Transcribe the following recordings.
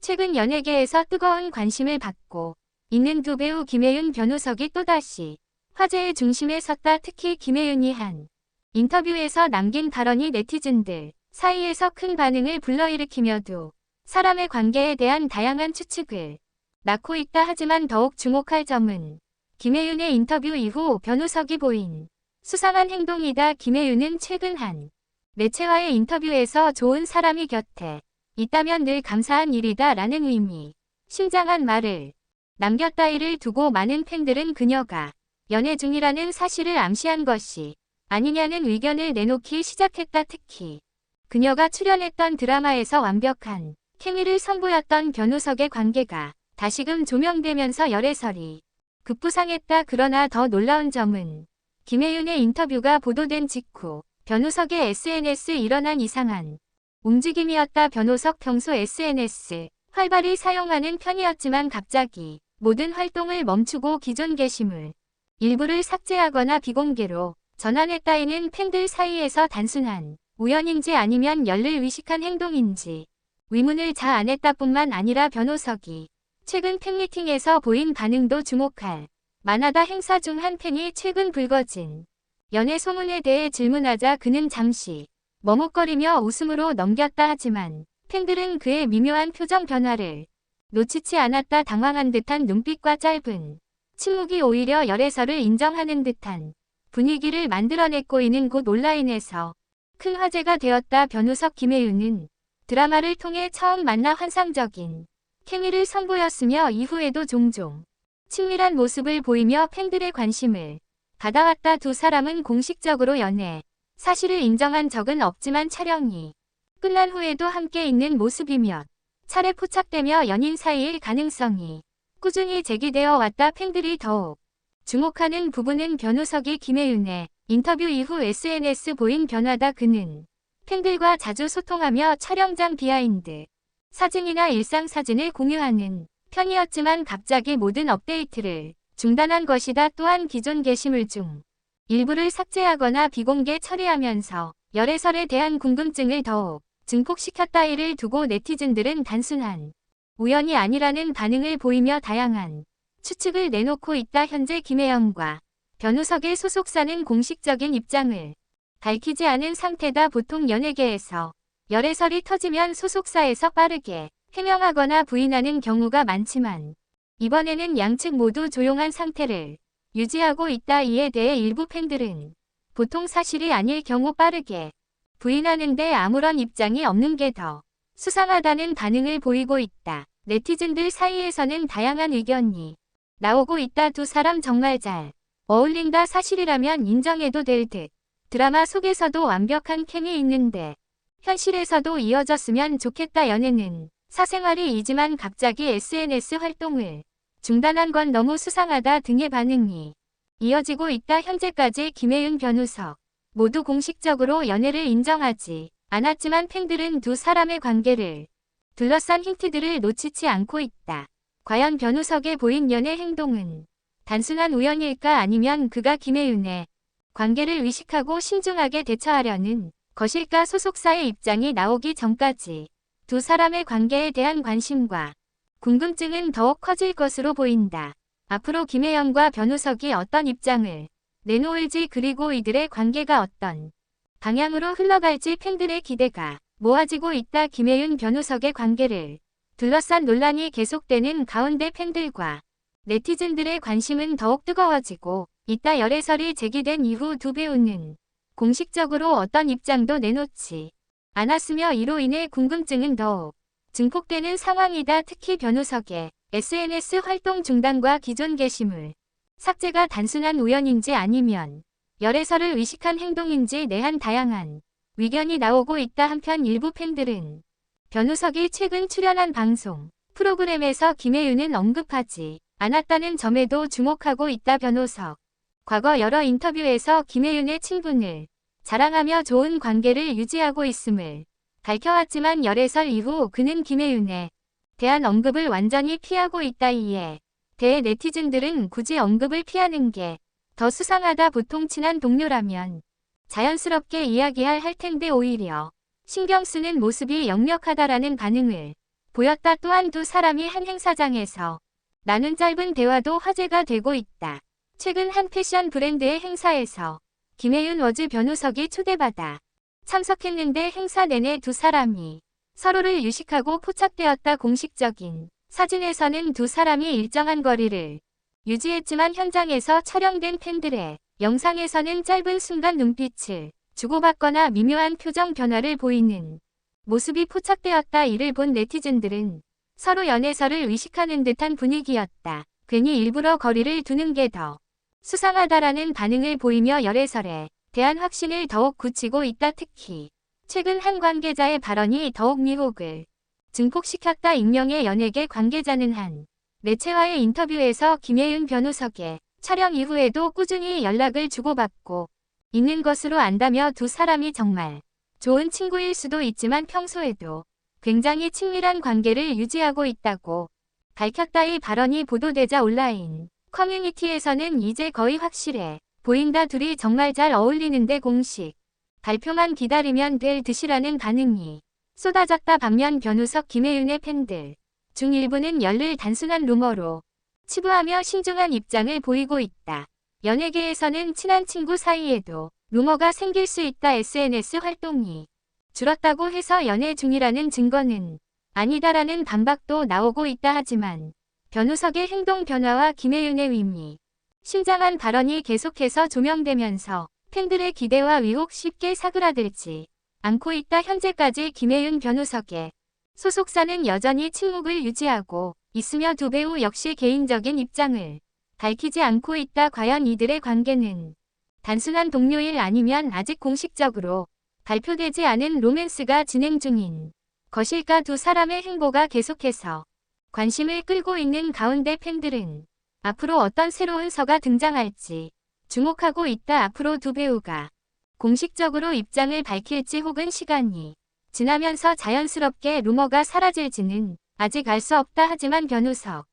최근 연예계에서 뜨거운 관심을 받고 있는 두 배우 김혜윤 변호석이 또다시 화제의 중심에 섰다. 특히 김혜윤이 한 인터뷰에서 남긴 발언이 네티즌들 사이에서 큰 반응을 불러일으키며도 사람의 관계에 대한 다양한 추측을 낳고 있다. 하지만 더욱 주목할 점은 김혜윤의 인터뷰 이후 변호석이 보인 수상한 행동이다. 김혜윤은 최근 한 매체와의 인터뷰에서 좋은 사람이 곁에 있다면 늘 감사한 일이다 라는 의미 심장한 말을 남겼다. 이를 두고 많은 팬들은 그녀가 연애 중이라는 사실을 암시한 것이 아니냐는 의견을 내놓기 시작했다. 특히 그녀가 출연했던 드라마에서 완벽한 케미를 선보였던 변호석의 관계가 다시금 조명되면서 열애설이 급부상했다. 그러나 더 놀라운 점은 김혜윤의 인터뷰가 보도된 직후 변호석의 SNS에 일어난 이상한 움직임이었다. 변호석 평소 SNS 활발히 사용하는 편이었지만 갑자기 모든 활동을 멈추고 기존 게시물 일부를 삭제하거나 비공개로 전환했다. 이는 팬들 사이에서 단순한 우연인지 아니면 연를 의식한 행동인지 의문을 자아냈다 뿐만 아니라 변호석이 최근 팬미팅에서 보인 반응도 주목할 만하다. 행사 중 한 팬이 최근 불거진 연애 소문에 대해 질문하자 그는 잠시 머뭇거리며 웃음으로 넘겼다. 하지만 팬들은 그의 미묘한 표정 변화를 놓치지 않았다. 당황한 듯한 눈빛과 짧은 침묵이 오히려 열애설을 인정하는 듯한 분위기를 만들어냈고 이는 곧 온라인에서 큰 화제가 되었다. 변호석 김혜윤은 드라마를 통해 처음 만나 환상적인 케미를 선보였으며 이후에도 종종 친밀한 모습을 보이며 팬들의 관심을 받아왔다. 두 사람은 공식적으로 연애 사실을 인정한 적은 없지만 촬영이 끝난 후에도 함께 있는 모습이 몇 차례 포착되며 연인 사이일 가능성이 꾸준히 제기되어 왔다. 팬들이 더욱 주목하는 부분은 변호석이 김혜윤의 인터뷰 이후 SNS 보인 변화다. 그는 팬들과 자주 소통하며 촬영장 비하인드 사진이나 일상 사진을 공유하는 편이었지만 갑자기 모든 업데이트를 중단한 것이다. 또한 기존 게시물 중 일부를 삭제하거나 비공개 처리하면서 열애설에 대한 궁금증을 더욱 증폭시켰다. 이를 두고 네티즌들은 단순한 우연이 아니라는 반응을 보이며 다양한 추측을 내놓고 있다. 현재 김혜연과 변호석의 소속사는 공식적인 입장을 밝히지 않은 상태다. 보통 연예계에서 열애설이 터지면 소속사에서 빠르게 해명하거나 부인하는 경우가 많지만 이번에는 양측 모두 조용한 상태를 유지하고 있다. 이에 대해 일부 팬들은 보통 사실이 아닐 경우 빠르게 부인하는데 아무런 입장이 없는 게 더 수상하다는 반응을 보이고 있다. 네티즌들 사이에서는 다양한 의견이 나오고 있다. 두 사람 정말 잘 어울린다. 사실이라면 인정해도 될 듯. 드라마 속에서도 완벽한 케미 있는데 현실에서도 이어졌으면 좋겠다. 연애는 사생활이지만 갑자기 SNS 활동을 중단한 건 너무 수상하다 등의 반응이 이어지고 있다. 현재까지 김혜윤 변호석 모두 공식적으로 연애를 인정하지 않았지만 팬들은 두 사람의 관계를 둘러싼 힌트들을 놓치지 않고 있다. 과연 변호석의 보인 연애 행동은 단순한 우연일까 아니면 그가 김혜윤의 관계를 의식하고 신중하게 대처하려는 것일까? 소속사의 입장이 나오기 전까지 두 사람의 관계에 대한 관심과 궁금증은 더욱 커질 것으로 보인다. 앞으로 김혜연과 변호석이 어떤 입장을 내놓을지 그리고 이들의 관계가 어떤 방향으로 흘러갈지 팬들의 기대가 모아지고 있다. 김혜윤 변호석의 관계를 둘러싼 논란이 계속되는 가운데 팬들과 네티즌들의 관심은 더욱 뜨거워지고 있다. 열애설이 제기된 이후 두 배우는 공식적으로 어떤 입장도 내놓지 않았으며 이로 인해 궁금증은 더욱 증폭되는 상황이다. 특히 변호석의 SNS 활동 중단과 기존 게시물 삭제가 단순한 우연인지 아니면 열애설을 의식한 행동인지 내한 다양한 의견이 나오고 있다. 한편 일부 팬들은 변호석이 최근 출연한 방송 프로그램에서 김혜윤은 언급하지 않았다는 점에도 주목하고 있다. 변호석 과거 여러 인터뷰에서 김혜윤의 친분을 자랑하며 좋은 관계를 유지하고 있음을 밝혀왔지만 열애설 이후 그는 김혜윤에 대한 언급을 완전히 피하고 있다. 이에 대해 네티즌들은 굳이 언급을 피하는 게 더 수상하다. 보통 친한 동료라면 자연스럽게 이야기할 텐데 오히려 신경 쓰는 모습이 역력하다라는 반응을 보였다. 또한 두 사람이 한 행사장에서 나눈 짧은 대화도 화제가 되고 있다. 최근 한 패션 브랜드의 행사에서 김혜윤 워즈 변우석이 초대받아 참석했는데 행사 내내 두 사람이 서로를 유식하고 포착되었다. 공식적인 사진에서는 두 사람이 일정한 거리를 유지했지만 현장에서 촬영된 팬들의 영상에서는 짧은 순간 눈빛을 주고받거나 미묘한 표정 변화를 보이는 모습이 포착되었다. 이를 본 네티즌들은 서로 연애설을 의식하는 듯한 분위기였다. 괜히 일부러 거리를 두는 게 더 수상하다라는 반응을 보이며 열애설에 대한 확신을 더욱 굳히고 있다. 특히 최근 한 관계자의 발언이 더욱 미혹을 증폭시켰다. 익명의 연예계 관계자는 한 매체와의 인터뷰에서 김혜윤 변우석의 촬영 이후에도 꾸준히 연락을 주고받고 있는 것으로 안다며 두 사람이 정말 좋은 친구일 수도 있지만 평소에도 굉장히 친밀한 관계를 유지하고 있다고 밝혔다. 이 발언이 보도되자 온라인 커뮤니티에서는 이제 거의 확실해 보인다. 둘이 정말 잘 어울리는데 공식 발표만 기다리면 될 듯이라는 반응이 쏟아졌다. 반면 변우석 김혜윤의 팬들 중 일부는 연를 단순한 루머로 치부하며 신중한 입장을 보이고 있다. 연예계에서는 친한 친구 사이에도 루머가 생길 수 있다. SNS 활동이 줄었다고 해서 연애 중이라는 증거는 아니다라는 반박도 나오고 있다. 하지만 변우석의 행동 변화와 김혜윤의 의미 심장한 발언이 계속해서 조명되면서 팬들의 기대와 위혹 쉽게 사그라들지 않고 있다. 현재까지 김혜윤 변우석의 소속사는 여전히 침묵을 유지하고 있으며 두 배우 역시 개인적인 입장을 밝히지 않고 있다. 과연 이들의 관계는 단순한 동료일 아니면 아직 공식적으로 발표되지 않은 로맨스가 진행 중인 것일까? 두 사람의 행보가 계속해서 관심을 끌고 있는 가운데 팬들은 앞으로 어떤 새로운 서가 등장할지 주목하고 있다. 앞으로 두 배우가 공식적으로 입장을 밝힐지 혹은 시간이 지나면서 자연스럽게 루머가 사라질지는 아직 알 수 없다. 하지만 변우석,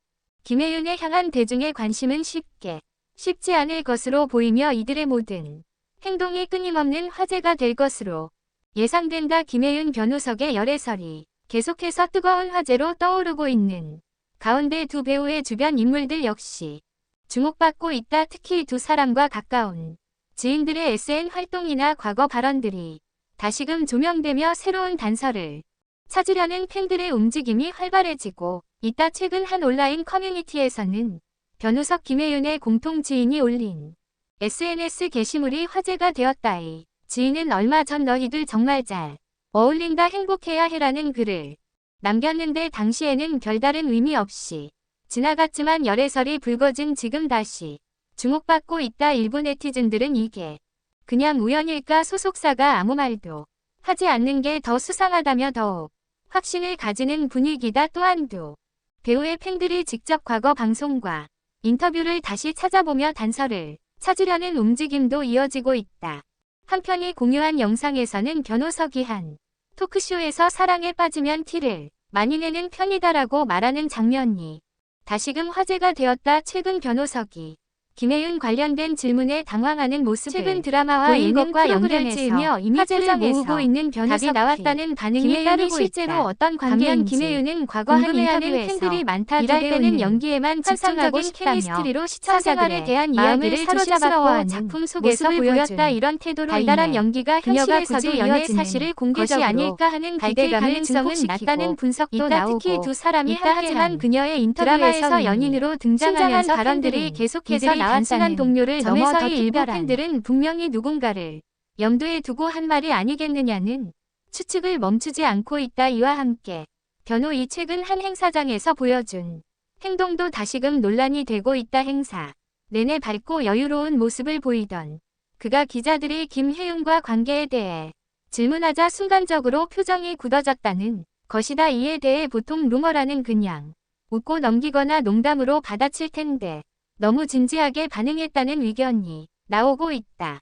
김혜윤에 향한 대중의 관심은 쉽지 않을 것으로 보이며 이들의 모든 행동이 끊임없는 화제가 될 것으로 예상된다. 김혜윤 변우석의 열애설이 계속해서 뜨거운 화제로 떠오르고 있는 가운데 두 배우의 주변 인물들 역시 주목받고 있다. 특히 두 사람과 가까운 지인들의 SN 활동이나 과거 발언들이 다시금 조명되며 새로운 단서를 찾으려는 팬들의 움직임이 활발해지고 있다. 최근 한 온라인 커뮤니티에서는 변우석 김혜윤의 공통 지인이 올린 SNS 게시물이 화제가 되었다. 이 지인은 얼마 전 너희들 정말 잘 어울린다 행복해야 해라는 글을 남겼는데 당시에는 별다른 의미 없이 지나갔지만 열애설이 불거진 지금 다시 주목받고 있다. 일부 네티즌들은 이게 그냥 우연일까? 소속사가 아무 말도 하지 않는 게 더 수상하다며 더욱 확신을 가지는 분위기다. 또한 두 배우의 팬들이 직접 과거 방송과 인터뷰를 다시 찾아보며 단서를 찾으려는 움직임도 이어지고 있다. 한편 이 공유한 영상에서는 변우석이 한 토크쇼에서 사랑에 빠지면 티를 많이 내는 편이다라고 말하는 장면이 다시금 화제가 되었다. 최근 변우석이 김혜윤 관련된 질문에 당황하는 모습을 최근 드라마와 예능과 연결지으며 화제를 모으고 있는 변우석이 나왔다는 반응이 따르고 실제로 있다. 어떤 관계인지 김혜윤은 과거 한 인터뷰에서 팬들이 많다. 일할 때는 연기에만 집중하고 싶다며 사생활에 대한 이야기를 사로잡았고 작품 속에서 보였다. 이런 태도로 달달한 연기가 현실에서도 연애 사실을 공개적으로 아닐까 하는 기대 가능성은 낮다는 분석도 나오고 특히 두 사람이 있다. 하지만 그녀의 인터뷰에서 연인으로 등장하면서 발언들이 계속해서 단순한 동료를 넘어서 일부 팬들은 분명히 누군가를 염두에 두고 한 말이 아니겠느냐는 추측을 멈추지 않고 있다. 이와 함께 변호 이 최근 한 행사장에서 보여준 행동도 다시금 논란이 되고 있다. 행사 내내 밝고 여유로운 모습을 보이던 그가 기자들이 김혜윤과 관계에 대해 질문하자 순간적으로 표정이 굳어졌다는 것이다. 이에 대해 보통 루머라는 그냥 웃고 넘기거나 농담으로 받아칠 텐데 너무 진지하게 반응했다는 의견이 나오고 있다.